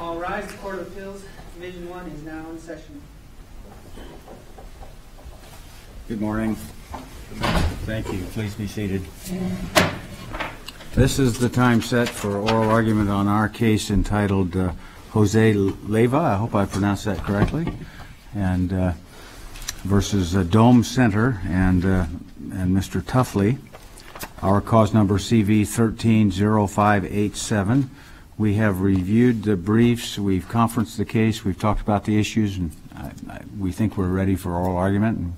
All rise. The Court of Appeals, Division 1 is now in session. Good morning. Thank you. Please be seated. This is the time set for oral argument on our case entitled Jose Leyva, I hope I pronounced that correctly, and versus Dome Center and Mr. Tuffley. Our cause number CV130587. We have reviewed the briefs, we've conferenced the case, we've talked about the issues, and we think we're ready for oral argument, and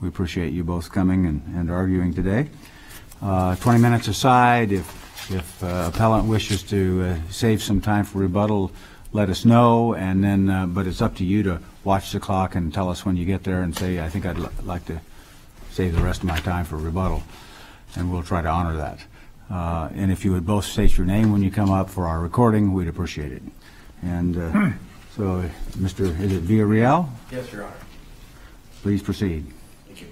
we appreciate you both coming and arguing today. 20 minutes aside. If appellant wishes to save some time for rebuttal, let us know, and then but it's up to you to watch the clock and tell us when you get there and say, I think I'd like to save the rest of my time for rebuttal, and we'll try to honor that. And if you would both state your name when you come up for our recording, we'd appreciate it. And so, is it Villarreal? Yes, Your Honor. Please proceed. Thank you.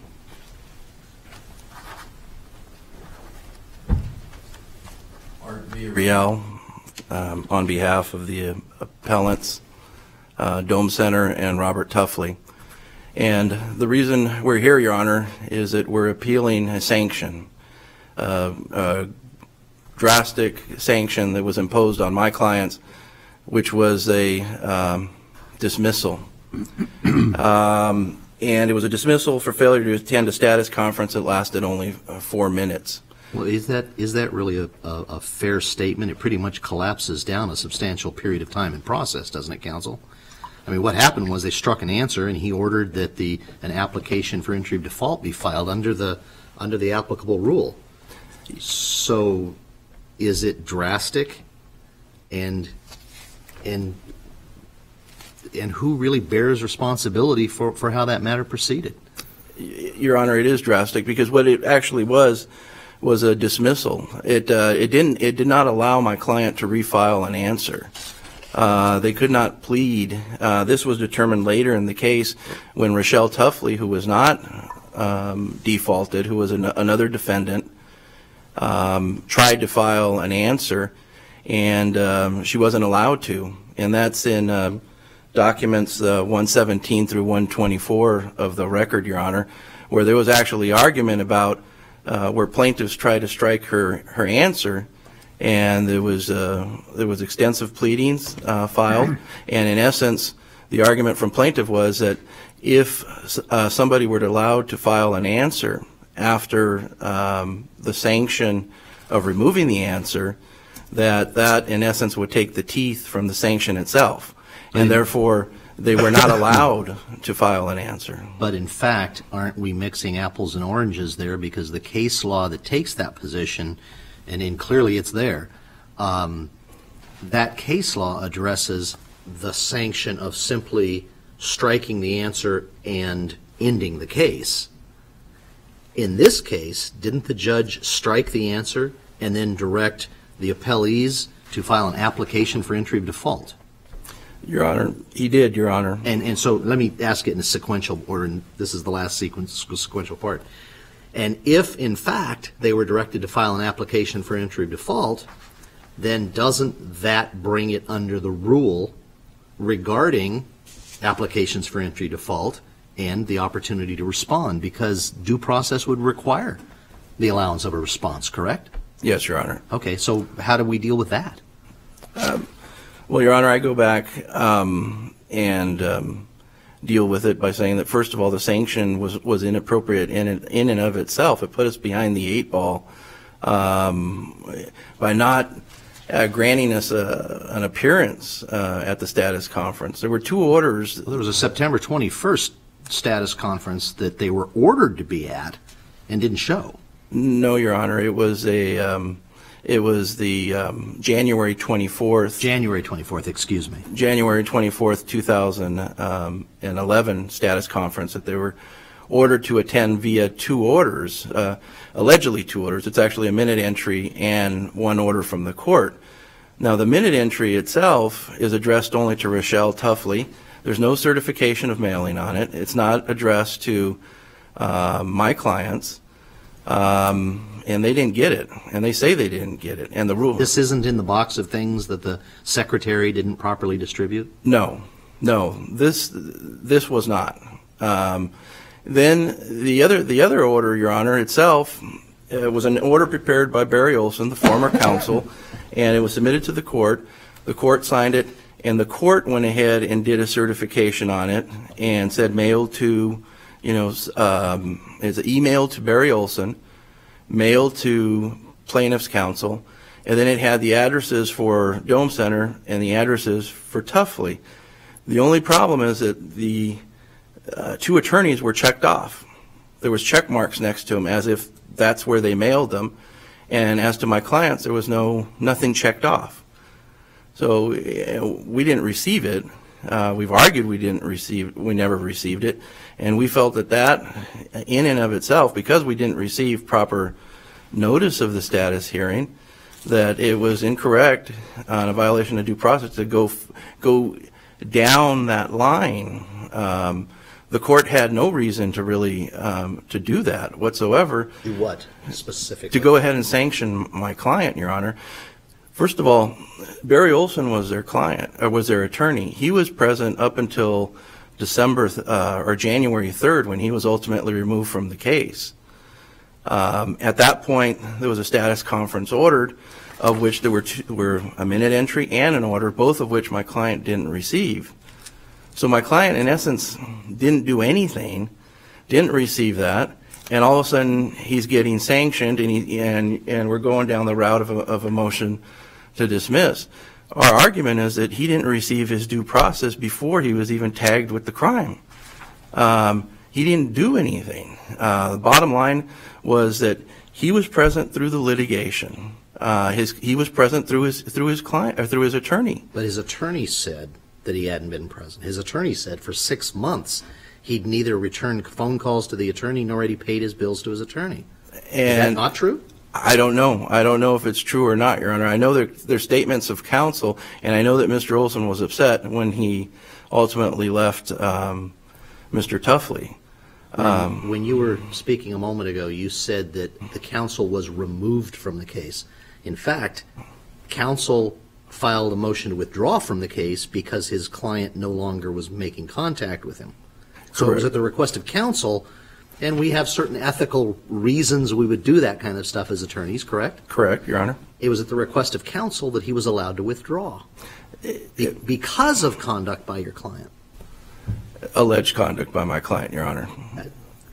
Art Villarreal, on behalf of the appellants, Dome Center and Robert Tuffley. And the reason we're here, Your Honor, is that we're appealing a sanction, a drastic sanction that was imposed on my clients, which was a dismissal. And it was a dismissal for failure to attend a status conference that lasted only 4 minutes. Well, is that really a fair statement? It pretty much collapses down a substantial period of time and process, doesn't it, counsel? I mean, what happened was they struck an answer, and he ordered that an application for entry of default be filed under the applicable rule. So, is it drastic, and who really bears responsibility for how that matter proceeded? Your Honor, it is drastic because what it actually was a dismissal. It did not allow my client to refile an answer. They could not plead. This was determined later in the case when Rochelle Tuffley, who was not defaulted, who was another defendant, tried to file an answer, and she wasn't allowed to. And that's in documents 117 through 124 of the record, Your Honor, where there was actually argument about where plaintiffs tried to strike her answer, and there was extensive pleadings filed, and in essence, the argument from plaintiff was that if somebody were allowed to file an answer after the sanction of removing the answer, that in essence would take the teeth from the sanction itself, and therefore they were not allowed to file an answer. But in fact, aren't we mixing apples and oranges there, because the case law that takes that position, and clearly it's there, that case law addresses the sanction of simply striking the answer and ending the case. In this case, didn't the judge strike the answer and then direct the appellees to file an application for entry of default? Your Honor, he did, Your Honor. And so let me ask it in a sequential order, and this is the last sequential part. And if, in fact, they were directed to file an application for entry of default, then doesn't that bring it under the rule regarding applications for entry of default and the opportunity to respond, because due process would require the allowance of a response, correct? Yes, Your Honor. Okay, so how do we deal with that? Well, Your Honor, I go back and deal with it by saying that, first of all, the sanction was inappropriate in and of itself. It put us behind the 8 ball by not granting us an appearance at the status conference. There were 2 orders. Well, there was a September 21st status conference that they were ordered to be at and didn't show. No, Your Honor. It was the January 24th. January 24th, excuse me. January 24th, 2011 status conference that they were ordered to attend via 2 orders, allegedly 2 orders. It's actually a minute entry and 1 order from the court. Now, the minute entry itself is addressed only to Rochelle Tuffley. There's no certification of mailing on it. It's not addressed to my clients. And they didn't get it, and they say they didn't get it. And the rule. This isn't in the box of things that the secretary didn't properly distribute? No, this was not. Then the other order, Your Honor, itself, it was an order prepared by Barry Olson, the former counsel, and it was submitted to the court. The court signed it, and the court went ahead and did a certification on it and said mailed to, it's an email to Barry Olson, mailed to plaintiff's counsel, and then it had the addresses for Dome Center and the addresses for Tuffley. The only problem is that the two attorneys were checked off. There was check marks next to them as if that's where they mailed them, and as to my clients, there was nothing checked off. So we didn't receive it. We've argued we never received it, and we felt that in and of itself, because we didn't receive proper notice of the status hearing, that it was incorrect on a violation of due process to go down that line. The court had no reason to really to do that whatsoever. Do what specifically? To go ahead and sanction my client, Your Honor. First of all, Barry Olson was their client, or was their attorney. He was present up until December or January 3rd when he was ultimately removed from the case. At that point, there was a status conference ordered, of which there were a minute entry and an order, both of which my client didn't receive. So my client, in essence, didn't do anything, didn't receive that, and all of a sudden he's getting sanctioned, and we're going down the route of a motion to dismiss. Our argument is that he didn't receive his due process before he was even tagged with the crime. He didn't do anything. The bottom line was that he was present through the litigation. He was present through his client or through his attorney. But his attorney said that he hadn't been present. His attorney said for 6 months he'd neither returned phone calls to the attorney nor had he paid his bills to his attorney. Is that not true? I don't know. I don't know if it's true or not, Your Honor. I know there's statements of counsel, and I know that Mr. Olson was upset when he ultimately left Mr. Tuffley. When you were speaking a moment ago, you said that the counsel was removed from the case. In fact, counsel filed a motion to withdraw from the case because his client no longer was making contact with him. So it was at the request of counsel, and we have certain ethical reasons we would do that kind of stuff as attorneys, correct? Correct, Your Honor. It was at the request of counsel that he was allowed to withdraw because of conduct by your client. Alleged conduct by my client, Your Honor.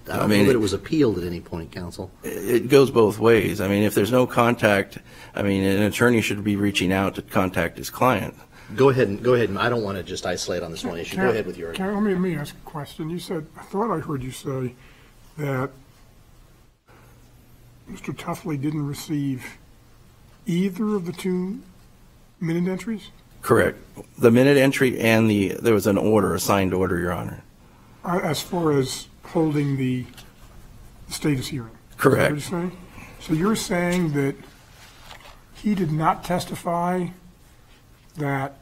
I don't know that it was appealed at any point, counsel. It goes both ways. I mean, if there's no contact, I mean, an attorney should be reaching out to contact his client. Go ahead, and I don't want to just isolate on this one issue. Go ahead with your argument. Let me ask a question. You said, I thought I heard you say that Mr. Tuffley didn't receive either of the two minute entries? Correct. The minute entry and there was an order, a signed order, Your Honor. As far as holding the status hearing? Correct. Is that what you're saying? So you're saying that he did not testify that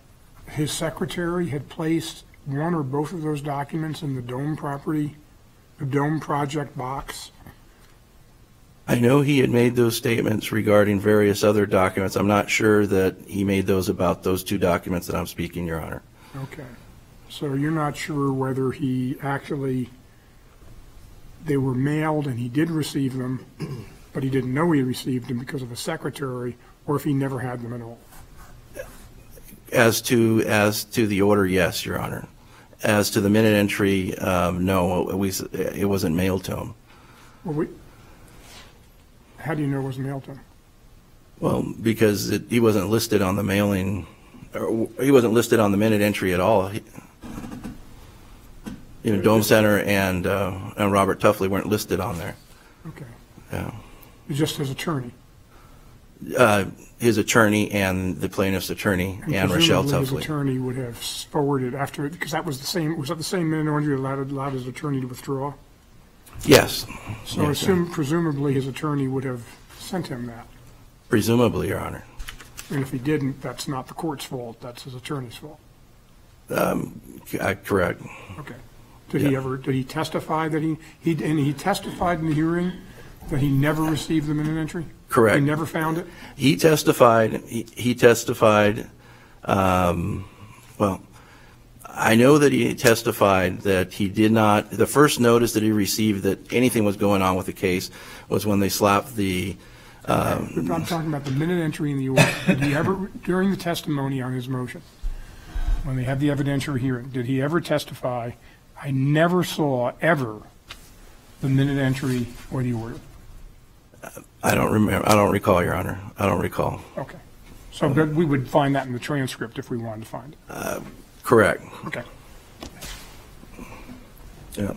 his secretary had placed one or both of those documents in the Dome property, the Dome project box? I know he had made those statements regarding various other documents. I'm not sure that he made those about those two documents that I'm speaking, Your Honor. Okay. So you're not sure whether he actually, they were mailed and he did receive them, but he didn't know he received them because of the secretary, or if he never had them at all? As to the order, yes, Your Honor. As to the minute entry, no, it wasn't mailed to him. Well, how do you know it wasn't mailed to him? Well, because he wasn't listed on the mailing, or he wasn't listed on the minute entry at all. Dome Center and Robert Tuffley weren't listed on there. Okay. Yeah. Just his attorney? His attorney and the plaintiff's attorney and Rochelle Tuffley. His attorney would have forwarded after, because that was the same, was that the same minute order that allowed his attorney to withdraw? Yes. So yes, presumably his attorney would have sent him that. Presumably, Your Honor. And if he didn't, that's not the court's fault, that's his attorney's fault. Correct. Okay. Did he testify that he testified in the hearing That he never received the minute entry? Correct. He never found it? He testified, well, I know that he testified that he did not, the first notice that he received that anything was going on with the case was when they slapped the. I'm talking about the minute entry in the order. Did he ever, during the testimony on his motion, when they had the evidentiary hearing, did he ever testify, I never saw ever the minute entry or the order? I don't remember. I don't recall, Your Honor. I don't recall. Okay. So we would find that in the transcript if we wanted to find it. Correct. Okay. Yeah.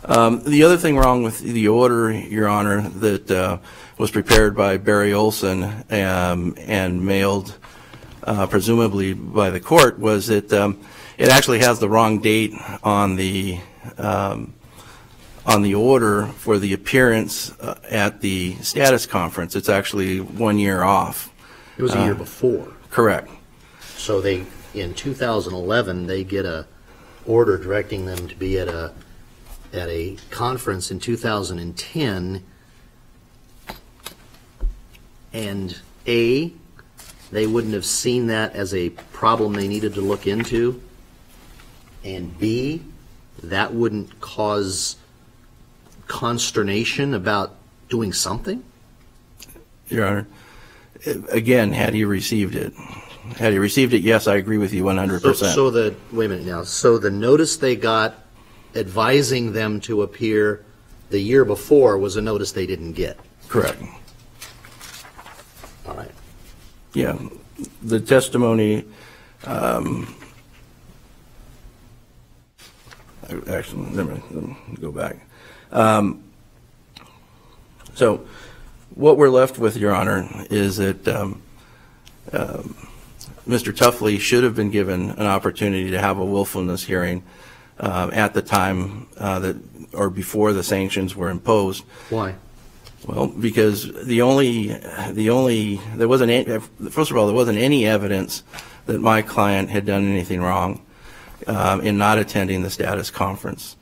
The other thing wrong with the order, Your Honor, that was prepared by Barry Olson and mailed presumably by the court was that it actually has the wrong date on the order for the appearance at the status conference. It's actually 1 year off. It was a year before. Correct. So they, in 2011, they get a order directing them to be at a conference in 2010, and A, they wouldn't have seen that as a problem they needed to look into, and B, that wouldn't cause consternation about doing something? Your Honor, again, had he received it, yes, I agree with you 100%. Wait a minute now. So the notice they got advising them to appear the year before was a notice they didn't get? Correct. All right. Yeah. The testimony, actually, let me go back. So what we're left with, Your Honor, is that Mr. Tuffley should have been given an opportunity to have a willfulness hearing at the time or before the sanctions were imposed. Why? Well, because there wasn't any, first of all, there wasn't any evidence that my client had done anything wrong in not attending the status conference.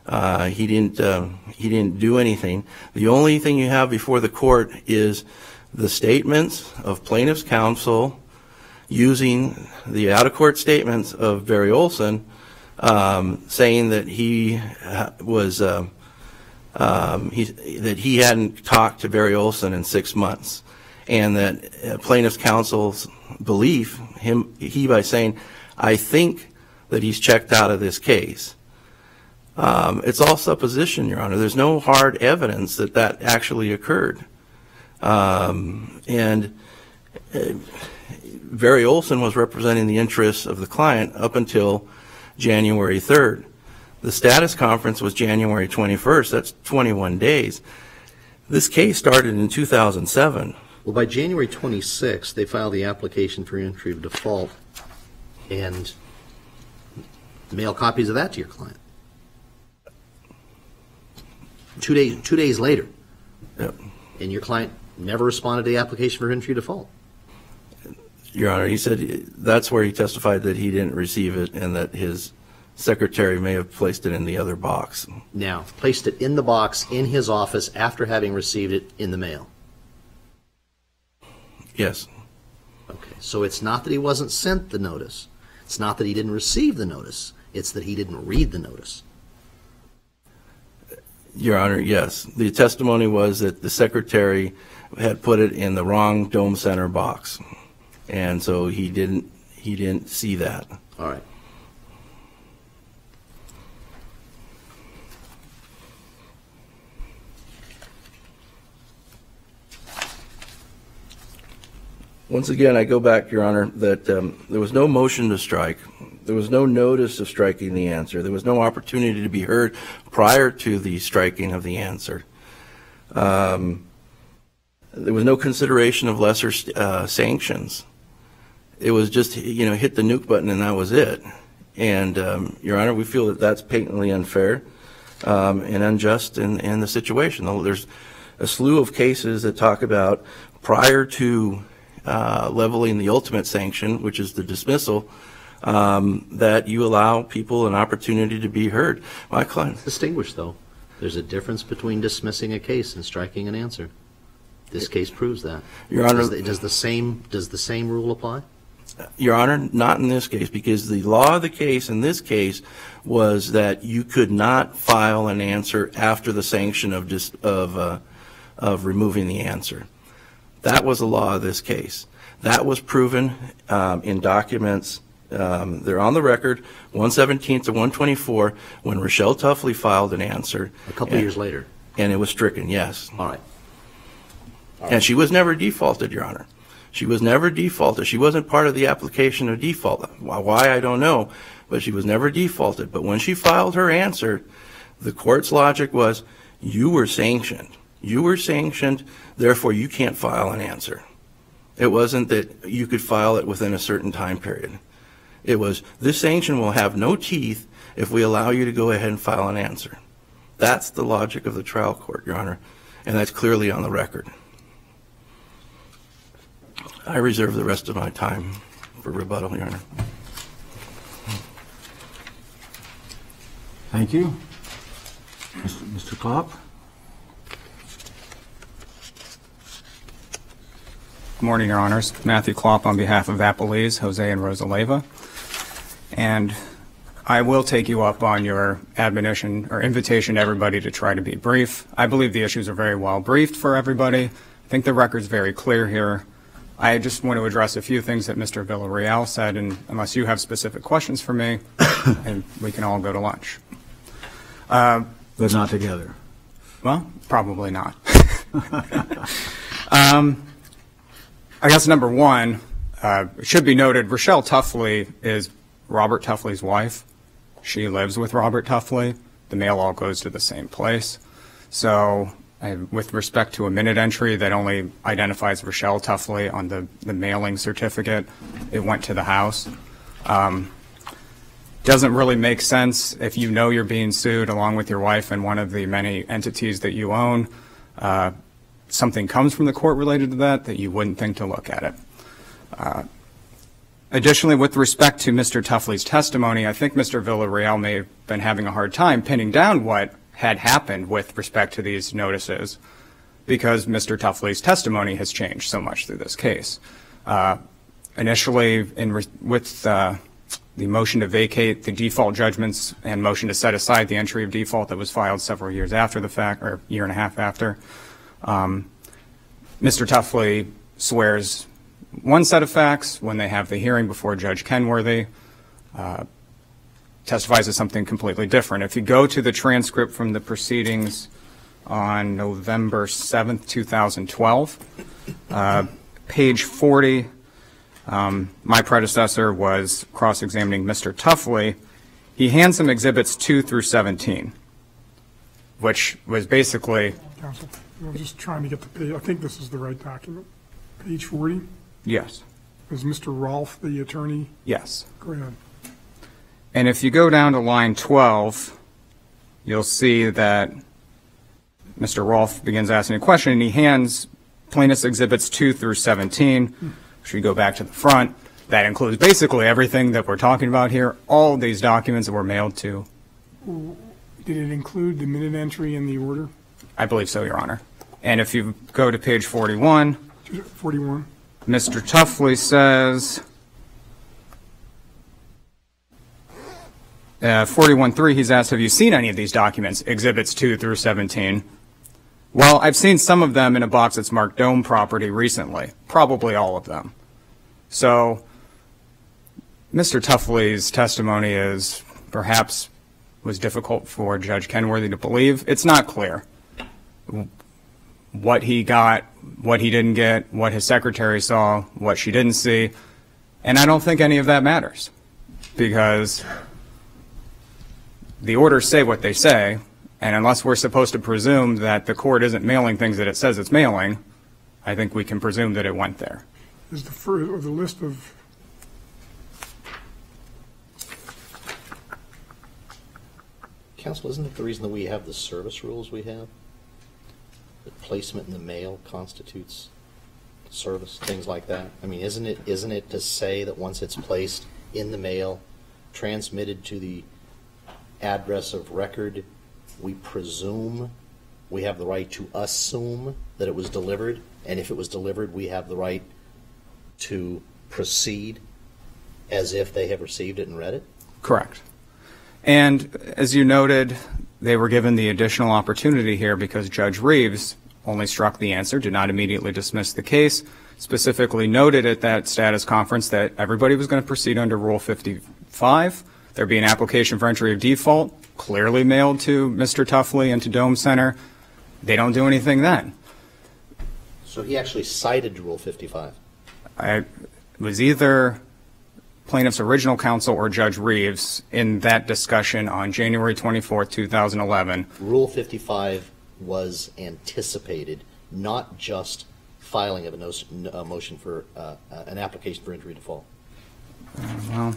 He didn't do anything. The only thing you have before the court is the statements of plaintiff's counsel using the out-of-court statements of Barry Olson, saying that he that he hadn't talked to Barry Olson in 6 months, and that plaintiff's counsel's belief, he by saying, I think that he's checked out of this case. It's all supposition, Your Honor. There's no hard evidence that that actually occurred. And Barry Olson was representing the interests of the client up until January 3rd. The status conference was January 21st. That's 21 days. This case started in 2007. Well, by January 26th, they filed the application for entry of default and mail copies of that to your client. 2 days later. Yep. And your client never responded to the application for entry of default. Your Honor, he said that's where he testified that he didn't receive it and that his secretary may have placed it in the other box. Now, placed it in the box in his office after having received it in the mail. Yes. Okay, so it's not that he wasn't sent the notice. It's not that he didn't receive the notice. It's that he didn't read the notice. Your Honor, yes. The testimony was that the secretary had put it in the wrong Dome Center box, and so he didn't see that. All right. Once again, I go back, Your Honor, that there was no motion to strike. There was no notice of striking the answer. There was no opportunity to be heard prior to the striking of the answer. There was no consideration of lesser sanctions. It was just, hit the nuke button and that was it. And, Your Honor, we feel that that's patently unfair and unjust in the situation. There's a slew of cases that talk about prior to leveling the ultimate sanction, which is the dismissal, that you allow people an opportunity to be heard. My client. Distinguished, though. There's a difference between dismissing a case and striking an answer. This case proves that. Your Honor, Does the same rule apply? Your Honor, not in this case, because the law of the case in this case was that you could not file an answer after the sanction of removing the answer. That was the law of this case. That was proven in documents. They're on the record, 117 to 124, when Rochelle Tuffley filed an answer. A couple years later. And it was stricken, yes. All right. And she was never defaulted, Your Honor. She was never defaulted. She wasn't part of the application of default. Why, I don't know, but she was never defaulted. But when she filed her answer, the court's logic was, you were sanctioned. You were sanctioned, therefore you can't file an answer. It wasn't that you could file it within a certain time period. It was, this sanction will have no teeth if we allow you to go ahead and file an answer. That's the logic of the trial court, Your Honor, and that's clearly on the record. I reserve the rest of my time for rebuttal, Your Honor. Thank you. Mr. Klopp? Good morning, Your Honors. Matthew Klopp on behalf of Appalese, Jose and Rosa Leyva. And I will take you up on your admonition or invitation to everybody to try to be brief. I believe the issues are very well briefed for everybody. I think the record's very clear here. I just want to address a few things that Mr. Villarreal said, and unless you have specific questions for me, and we can all go to lunch. But not together. Well, probably not. I guess number one, it should be noted, Rochelle Tuffley is Robert Tuffley's wife. She lives with Robert Tuffley. The mail all goes to the same place. So with respect to a minute entry that only identifies Rochelle Tuffley on the mailing certificate, it went to the house. Doesn't really make sense if you know you're being sued along with your wife and one of the many entities that you own. Something comes from the court related to that you wouldn't think to look at it. Additionally, with respect to Mr. Tuffley's testimony, I think Mr. Villarreal may have been having a hard time pinning down what had happened with respect to these notices because Mr. Tuffley's testimony has changed so much through this case. Initially, with the motion to vacate the default judgments and motion to set aside the entry of default that was filed several years after the fact, or a year and a half after, Mr. Tuffley swears one set of facts when they have the hearing before Judge Kenworthy, testifies to something completely different. If you go to the transcript from the proceedings on November 7th, 2012, page 40, my predecessor was cross-examining Mr. Tuffley. He hands him exhibits 2 through 17, which was basically... Counsel, I'm just trying to get the page. I think this is the right document. Page 40? Yes. Is Mr. Rolfe the attorney? Yes. Go ahead. And if you go down to line 12, you'll see that Mr. Rolfe begins asking a question, and he hands plaintiff's exhibits 2 through 17. Should we go back to the front? That includes basically everything that we're talking about here, all of these documents that were mailed to. Did it include the minute entry in the order? I believe so, Your Honor. And if you go to page 41, 41. Mr. Tuffley says, 41.3, he's asked, have you seen any of these documents, exhibits 2 through 17? Well, I've seen some of them in a box that's marked Dome Property recently, probably all of them. So Mr. Tuffley's testimony is perhaps was difficult for Judge Kenworthy to believe. It's not clear what he got, what he didn't get, what his secretary saw, what she didn't see, and I don't think any of that matters because the orders say what they say, and unless we're supposed to presume that the court isn't mailing things that it says it's mailing, I think we can presume that it went there. Is the first of the list of Counsel, isn't it the reason that we have the service rules we have? That placement in the mail constitutes service, things like that? I mean, isn't it to say that once it's placed in the mail, transmitted to the address of record, we presume, we have the right to assume that it was delivered, and if it was delivered, we have the right to proceed as if they have received it and read it? Correct. And as you noted, they were given the additional opportunity here because Judge Reeves only struck the answer, did not immediately dismiss the case, specifically noted at that status conference that everybody was going to proceed under Rule 55. There'd be an application for entry of default, clearly mailed to Mr. Tuffley and to Dome Center. They don't do anything then. So he actually cited Rule 55. It was either plaintiff's original counsel or Judge Reeves in that discussion on January 24th, 2011. Rule 55 was anticipated, not just filing of a motion for an application for entry default. Well,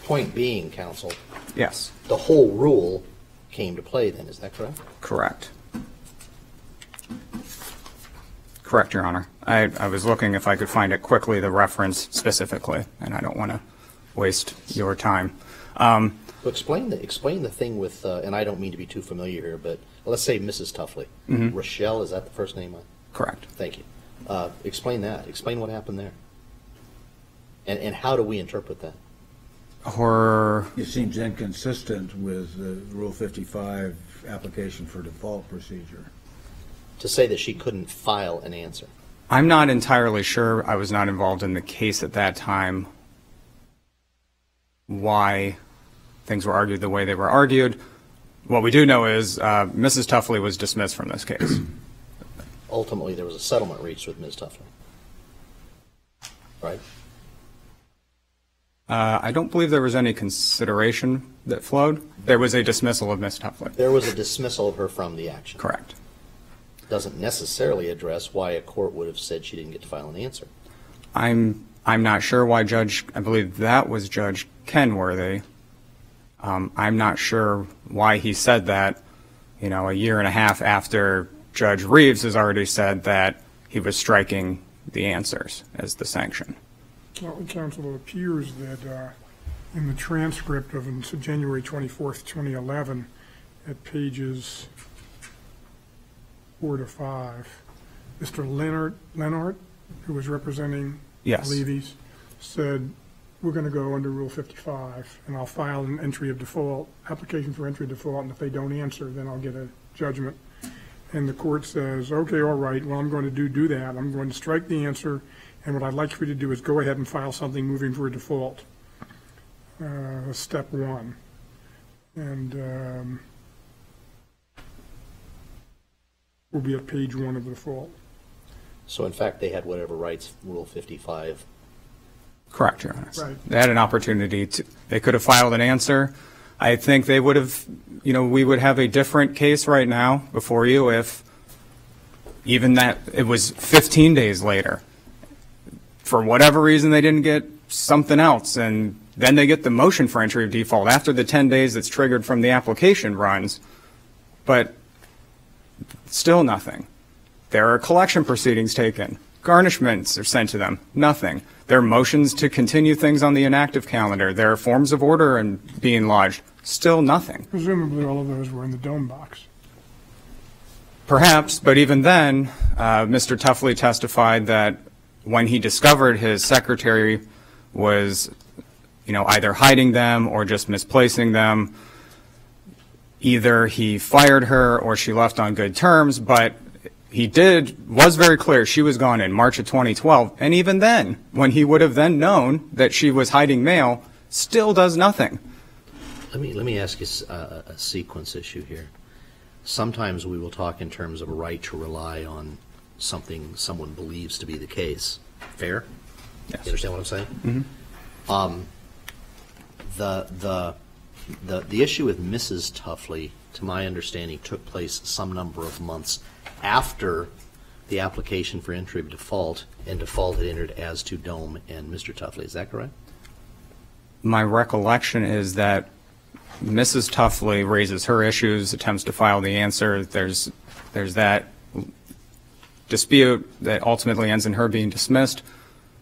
Point being, counsel, yes. the whole rule came to play then, is that correct? Correct. Correct, Your Honor. I was looking if I could find it quickly, the reference specifically, and I don't want to waste your time. So explain the thing with, and I don't mean to be too familiar here, but let's say Mrs. Tuffley. Mm-hmm. Rochelle, is that the first name? Correct. Thank you. Explain that. Explain what happened there. And how do we interpret that? It seems inconsistent with the Rule 55 application for default procedure. To say that she couldn't file an answer. I'm not entirely sure. I was not involved in the case at that time, why things were argued the way they were argued. What we do know is Mrs. Tuffley was dismissed from this case. Ultimately, there was a settlement reached with Ms. Tuffley. Right? I don't believe there was any consideration that flowed. There was a dismissal of Ms. Tuffley. There was a dismissal of her from the action. Correct. Doesn't necessarily address why a court would have said she didn't get to file an answer. I'm not sure why I believe that was Judge Kenworthy. I'm not sure why he said that, a year and a half after Judge Reeves has already said that he was striking the answers as the sanction. Well, counsel, it appears that in the transcript of January 24th, 2011, at pages 4 to 5, Mr. Leonard, who was representing Levy's, said, we're going to go under Rule 55, and I'll file an entry of default, application for entry of default, and if they don't answer, then I'll get a judgment. And the court says, okay, all right, well, I'm going to do that. I'm going to strike the answer, and what I'd like for you to do is go ahead and file something moving for a default, step 1. And we'll be at page 1 of the default. So, in fact, they had whatever rights Rule 55. Correct, Your Honor. Right. They had an opportunity they could have filed an answer. I think they would have, we would have a different case right now before you if even that it was 15 days later. For whatever reason, they didn't get something else, and then they get the motion for entry of default after the 10 days that's triggered from the application runs, but still nothing. There are collection proceedings taken. Garnishments are sent to them. Nothing. There are motions to continue things on the inactive calendar. There are forms of order and being lodged. Still nothing. Presumably all of those were in the dome box. Perhaps, but even then, Mr. Tuffley testified that when he discovered his secretary was, either hiding them or just misplacing them, either he fired her or she left on good terms, but was very clear she was gone in March of 2012, and even then, when he would have then known that she was hiding mail, still does nothing. Let me ask you a sequence issue here. Sometimes we will talk in terms of a right to rely on something someone believes to be the case. Fair? Yes. You understand what I'm saying? Mm-hmm. The issue with Mrs. Tuffley, to my understanding, took place some number of months after the application for entry of default, and default had entered as to Dome and Mr. Tuffley. Is that correct? My recollection is that Mrs. Tuffley raises her issues, attempts to file the answer. There's that dispute that ultimately ends in her being dismissed.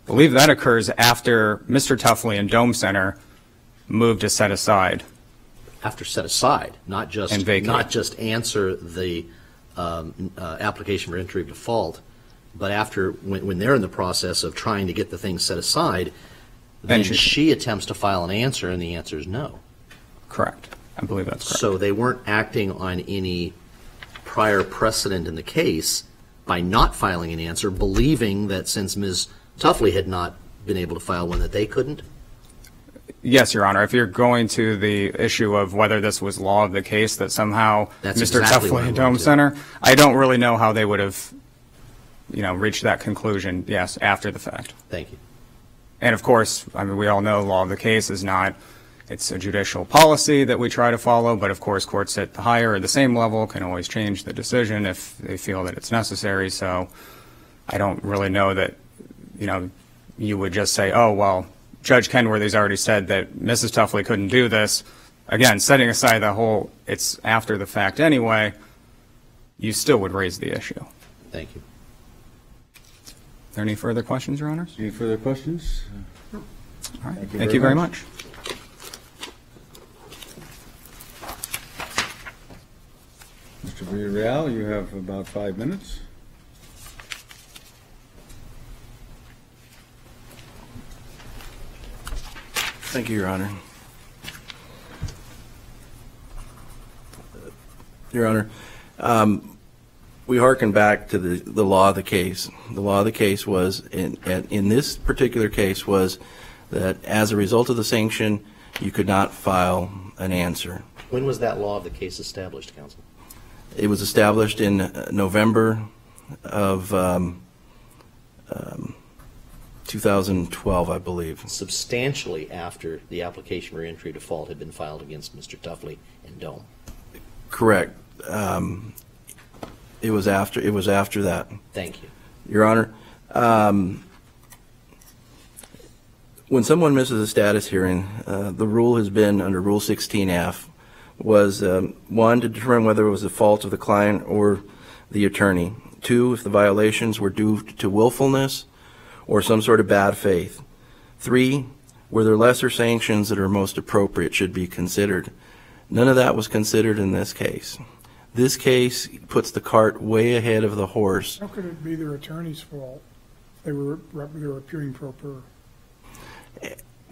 I believe that occurs after Mr. Tuffley and Dome Center moved to set aside After set aside, not just And vacate. answer the application for entry of default, but after when they're in the process of trying to get the thing set aside, then she attempts to file an answer, and the answer is no. Correct. I believe that's correct. So they weren't acting on any prior precedent in the case by not filing an answer, believing that since Ms. Tuffley had not been able to file one, that they couldn't? Yes, Your Honor. If you're going to the issue of whether this was law of the case, that somehow That's Mr. exactly what Tuffley I and wanted Dome to. Center, I don't really know how they would have, reached that conclusion, yes, after the fact. Thank you. And of course, I mean, we all know law of the case is not, it's a judicial policy that we try to follow, but of course, courts at the higher or the same level can always change the decision if they feel that it's necessary. So I don't really know that, you would just say, oh, well, Judge Kenworthy's already said that Mrs. Tuffley couldn't do this. Again, setting aside the whole, it's after the fact anyway, you still would raise the issue. Thank you. Are there any further questions, Your Honors? Any further questions? All right. Thank you very much. Mr. Villarreal, you have about 5 minutes. Thank you, Your Honor. Your Honor, we hearken back to the law of the case. The law of the case was, in this particular case, was that as a result of the sanction, you could not file an answer. When was that law of the case established, counsel? It was established in November of 2012, I believe. Substantially after the application for entry of default had been filed against Mr. Tuffley and Dome. Correct. It was after that. Thank you. Your Honor, when someone misses a status hearing, the rule has been under Rule 16F was, one, to determine whether it was the fault of the client or the attorney. Two, if the violations were due to willfulness or some sort of bad faith. Three, were there lesser sanctions that are most appropriate should be considered. None of that was considered in this case. This case puts the cart way ahead of the horse. How could it be their attorney's fault? They were appearing pro per.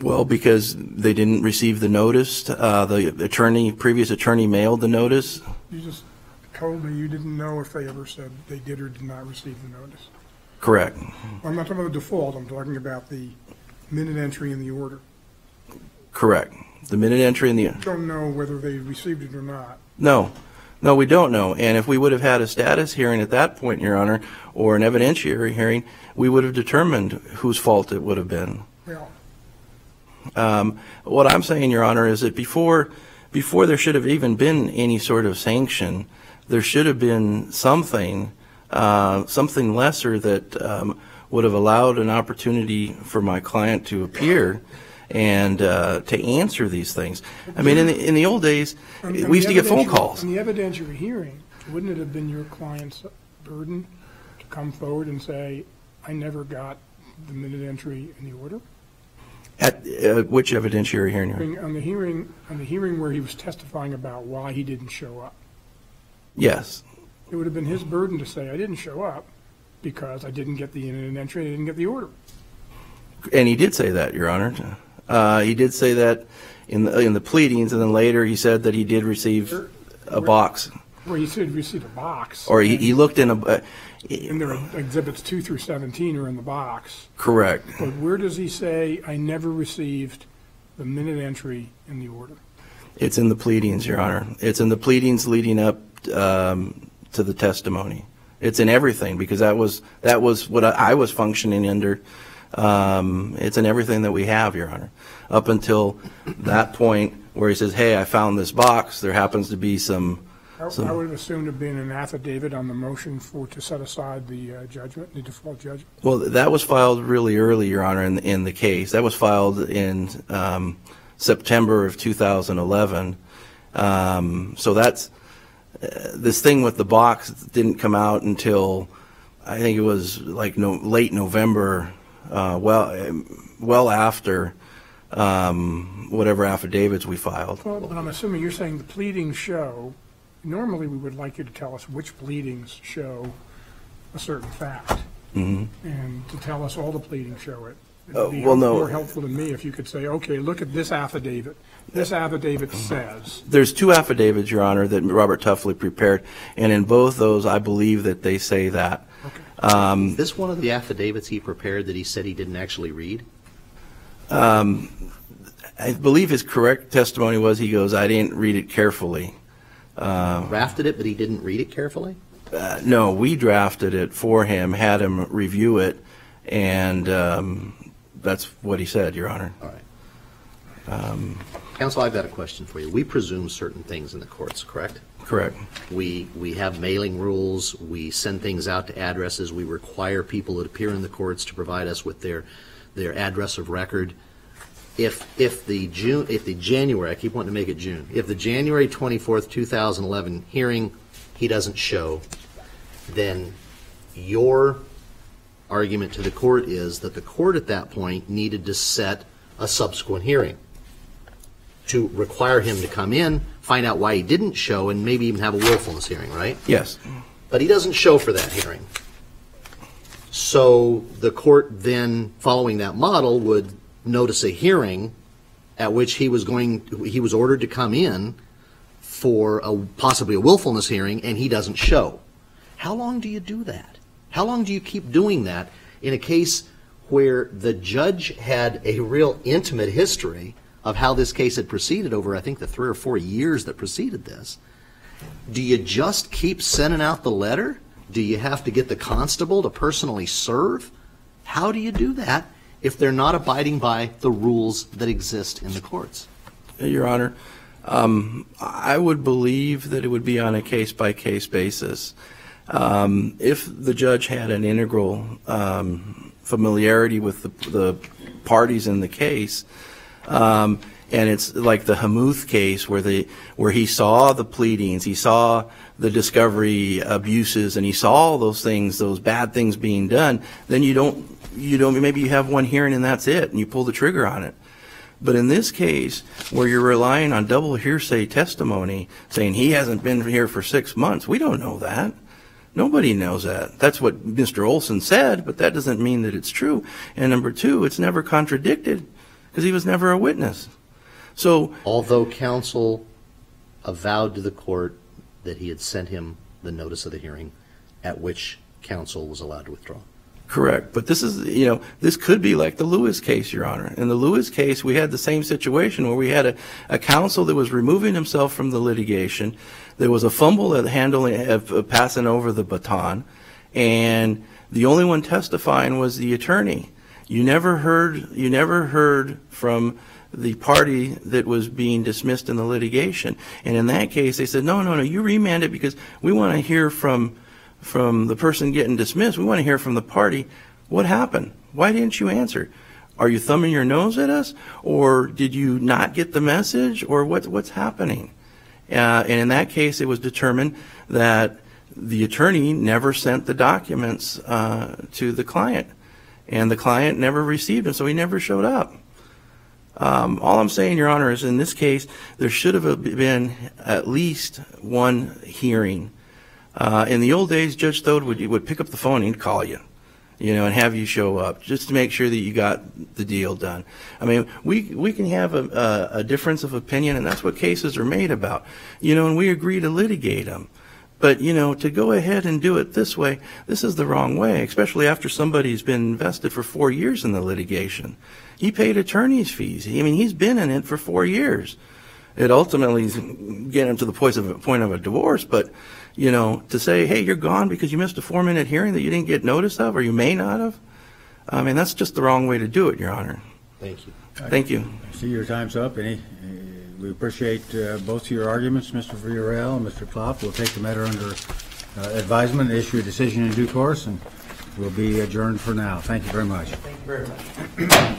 Well, because they didn't receive the notice. The previous attorney mailed the notice. You just told me you didn't know if they ever said they did or did not receive the notice. Correct. I'm not talking about the default. I'm talking about the minute entry in the order. Correct. The minute entry in the... You don't know whether they received it or not. No, we don't know. And if we would have had a status hearing at that point, Your Honor, or an evidentiary hearing, we would have determined whose fault it would have been. Well, What I'm saying, Your Honor, is that before there should have even been any sort of sanction, there should have been something lesser that would have allowed an opportunity for my client to appear and to answer these things. I mean, in the old days, we used to get phone calls. In the evidentiary hearing, wouldn't it have been your client's burden to come forward and say, I never got the minute entry in the order? At which evidentiary hearing, Your Honor? On the hearing where he was testifying about why he didn't show up. Yes. It would have been his burden to say, I didn't show up because I didn't get the minute entry, I didn't get the order. And he did say that, Your Honor. He did say that in the pleadings, and then later he said that he did receive a box. Well, he said he received a box. Or he looked in a... And there are exhibits 2 through 17 are in the box. Correct. But where does he say, I never received the minute entry in the order? It's in the pleadings, Your Honor. It's in the pleadings leading up to the testimony. It's in everything, because that was what I was functioning under. It's in everything that we have, Your Honor. Up until that point where he says, hey, I found this box, there happens to be some... I would have assumed it being an affidavit on the motion to set aside the judgment, the default judgment. Well, that was filed really early, Your Honor, in the case. That was filed in September of 2011. So that's this thing with the box didn't come out until I think it was like late November, well after whatever affidavits we filed. Well, but I'm assuming you're saying the pleadings show, normally we would like you to tell us which pleadings show a certain fact. Mm-hmm. And to tell us all the pleadings show it. It would be Well, no. more helpful to me if you could say, okay, look at this affidavit. This affidavit says. There's two affidavits, Your Honor, that Robert Tuffley prepared, and in both those, I believe that they say that. Okay. Is this one of the affidavits he prepared that he said he didn't actually read? I believe his correct testimony was, he goes, I didn't read it carefully. Drafted it, but he didn't read it carefully? No, we drafted it for him, had him review it, and that's what he said, Your Honor. All right. Counsel, I've got a question for you. We presume certain things in the courts, correct? Correct. We have mailing rules. We send things out to addresses. We require people that appear in the courts to provide us with their address of record. If the January, I keep wanting to make it June, if the January 24th, 2011 hearing he doesn't show, then your argument to the court is that the court at that point needed to set a subsequent hearing to require him to come in, find out why he didn't show, and maybe even have a willfulness hearing, right? Yes. But he doesn't show for that hearing. So the court then, following that model, would notice a hearing at which he was ordered to come in for possibly a willfulness hearing, and he doesn't show. How long do you do that? How long do you keep doing that in a case where the judge had a real intimate history of how this case had proceeded over, I think, the 3 or 4 years that preceded this? Do you just keep sending out the letter? Do you have to get the constable to personally serve? How do you do that if they're not abiding by the rules that exist in the courts? Your Honor, I would believe that it would be on a case-by-case basis. If the judge had an integral familiarity with the parties in the case, and it's like the Hamuth case where he saw the pleadings, he saw the discovery abuses, and he saw all those things, those bad things being done, then you don't, maybe you have one hearing and that's it, and you pull the trigger on it. But in this case, where you're relying on double hearsay testimony, saying he hasn't been here for 6 months, we don't know that. Nobody knows that. That's what Mr. Olson said, but that doesn't mean that it's true. And number two, it's never contradicted because he was never a witness. So, although counsel avowed to the court that he had sent him the notice of the hearing at which counsel was allowed to withdraw. correct. But this is, this could be like the Lewis case, Your Honor. In the Lewis case, we had the same situation where we had a counsel that was removing himself from the litigation. There was a fumble at of passing over the baton, and the only one testifying was the attorney. You never heard from the party that was being dismissed in the litigation. And in that case, they said, no, you remand it because we want to hear from the person getting dismissed. We want to hear from the party. What happened? Why didn't you answer? Are you thumbing your nose at us? Or did you not get the message? Or what's happening? And in that case, it was determined that the attorney never sent the documents to the client. And the client never received them, so he never showed up. All I'm saying, Your Honor, is in this case, there should have been at least one hearing. In the old days, Judge Stode would pick up the phone and he'd call you, and have you show up just to make sure that you got the deal done. I mean, we can have a difference of opinion, and that's what cases are made about, and we agree to litigate them. But, to go ahead and do it this way, this is the wrong way, especially after somebody's been invested for 4 years in the litigation. He paid attorney's fees. He's been in it for 4 years. It ultimately is getting him to the point of a divorce, but, to say, hey, you're gone because you missed a 4-minute hearing that you didn't get notice of, or you may not have, that's just the wrong way to do it, Your Honor. Thank you. Thank you. I see your time's up. We appreciate both of your arguments, Mr. Villarreal and Mr. Klopp. We'll take the matter under advisement, issue a decision in due course, and we'll be adjourned for now. Thank you very much. Thank you very much.